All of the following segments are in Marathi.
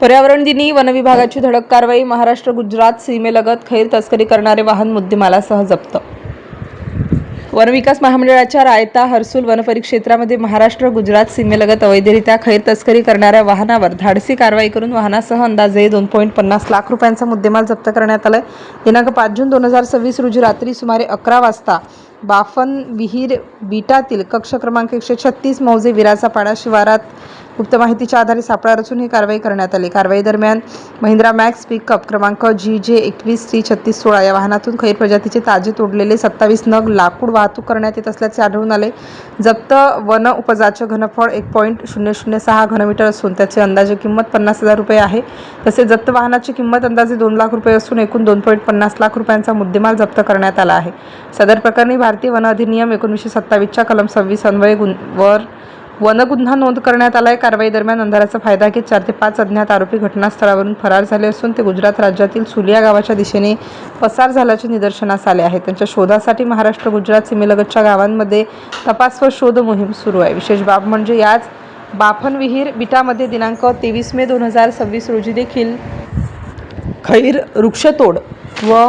पर्यावरण दिनी वन विभागाची धडक कारवाई. महाराष्ट्र गुजरात सीमेलगत खैर तस्करी करणारे वाहन मुद्देमालासह जप्त. वनविकास महामंडळाच्या रायता हर्सुल वनपरिक्षेत्रामध्ये महाराष्ट्र गुजरात सीमेलगत अवैधरित्या खैर तस्करी करणाऱ्या वाहनावर धाडसी कारवाई करून वाहनासह अंदाजे 2.50 लाख रुपयांचा मुद्देमाल जप्त करण्यात आलाय. दिनांक 5 जून 2026 रोजी रात्री सुमारे 11 वाजता बाफन विहीर बीटातील कक्ष क्रमांक 136 मौजे विराचा पाडा शिवारात गुप्त माहितीच्या आधारे सापळा रचून ही कारवाई करण्यात आली. कारवाई दरम्यान महिंद्रा मॅक्स पिकअप क्रमांक GJ 21C3616 या वाहनातून खैर प्रजातीचे ताजे तोडलेले 27 नग लाकूड वाहतूक करण्यात येत असल्याचे आढळून आले. जप्त वन उपजाचे घनफळ 1.006 घनमीटर असून त्याची अंदाजे किंमत 50,000 रुपये आहे. तसेच जप्त वाहनाची किंमत अंदाजे 2 लाख रुपये असून एकूण 2.50 लाख रुपयांचा मुद्देमाल जप्त करण्यात आला आहे. सदर प्रकरणी भारतीय वन अधिनियम 1927 च्या कलम 26 अन्वये वन गुन्हा नोंद करण्यात आलाय. कारवाई दरम्यान अंधाराचा फायदा घेत 4 ते 5 अज्ञात आरोपी घटनास्थळावरून फरार झाले असून ते गुजरात राज्यातील सुलिया गावाच्या दिशेने पसार झाल्याचे निदर्शनास आले आहे. त्यांच्या शोधासाठी महाराष्ट्र गुजरात सीमेलगतच्या गावांमध्ये तपास व शोध मोहीम सुरू आहे. विशेष बाब म्हणजे याच बाफन विहीर बिटामध्ये दिनांक 23 मे 2026 रोजी देखील खैर वृक्षतोड व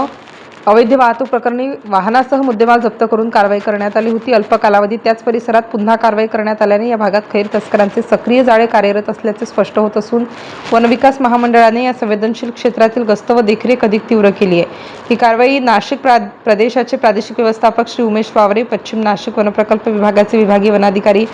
अवैध वाहतूक प्रकरणी वाहनासह मुद्देमाल जप्त करून कारवाई करण्यात आली होती. अल्प कालावधीत त्याच परिसरात पुन्हा कारवाई करण्यात आल्याने या भागात खैर तस्करांचे सक्रिय जाळे कार्यरत असल्याचे स्पष्ट होत असून वनविकास महामंडळाने या संवेदनशील क्षेत्रातील गस्त व देखरेख अधिक तीव्र केली आहे. ही कारवाई नाशिक प्रदेशाचे प्रादेशिक व्यवस्थापक श्री उमेश वावरे, पश्चिम नाशिक वनप्रकल्प विभागाचे विभागीय वनाधिकारी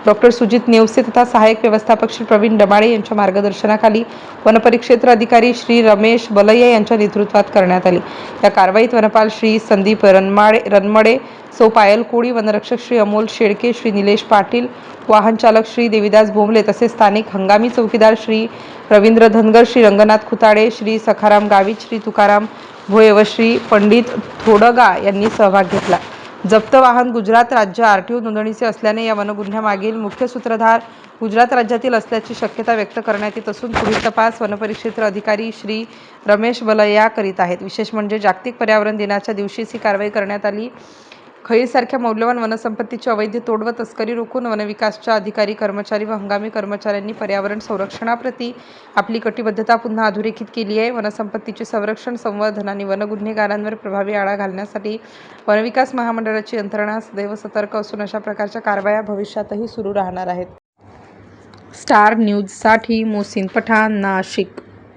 डॉ. सुजित नेवसे तथा सहाय्यक व्यवस्थापक श्री प्रवीण डमाळे यांच्या मार्गदर्शनाखाली वनपरिक्षेत्र अधिकारी श्री रमेश बलैया यांच्या नेतृत्वात करण्यात आली. या कारवाईत वनपाल श्री संदीप रनमडे, सौ पायल कोळी, वनरक्षक श्री अमोल शेळके, श्री निलेश पाटील, वाहन चालक श्री देविदास भोमले तसेच स्थानिक हंगामी चौकीदार श्री रवींद्र धनगर, श्री रंगनाथ खुताडे, श्री सखाराम गावित, श्री तुकाराम भोये व श्री पंडित थोडगा यांनी सहभाग घेतला. जप्त वाहन गुजरात राज्य RTO नोंदणीचे असल्याने या वनगुन्ह्यामागील मुख्य सूत्रधार गुजरात राज्यातील असल्याची शक्यता व्यक्त करण्यात येत असून पुढील तपास वनपरिक्षेत्र अधिकारी श्री रमेश बलैया करीत आहेत. विशेष म्हणजे जागतिक पर्यावरण दिनाच्या दिवशीच ही कारवाई करण्यात आली. खैरसारख्या मौल्यवान वनसंपत्तीची अवैध तोड व तस्करी रोखून वनविकासच्या अधिकारी, कर्मचारी व हंगामी कर्मचाऱ्यांनी पर्यावरण संरक्षणाप्रती आपली कटिबद्धता पुन्हा अधोरेखित केली आहे. वनसंपत्तीचे संरक्षण, संवर्धन आणि वनगुन्हेगारांवर प्रभावी आळा घालण्यासाठी वनविकास महामंडळाची यंत्रणा सदैव सतर्क असून अशा प्रकारच्या कारवाया भविष्यातही सुरू राहणार आहेत. स्टार न्यूजसाठी मोहसिन पठाण, नाशिक.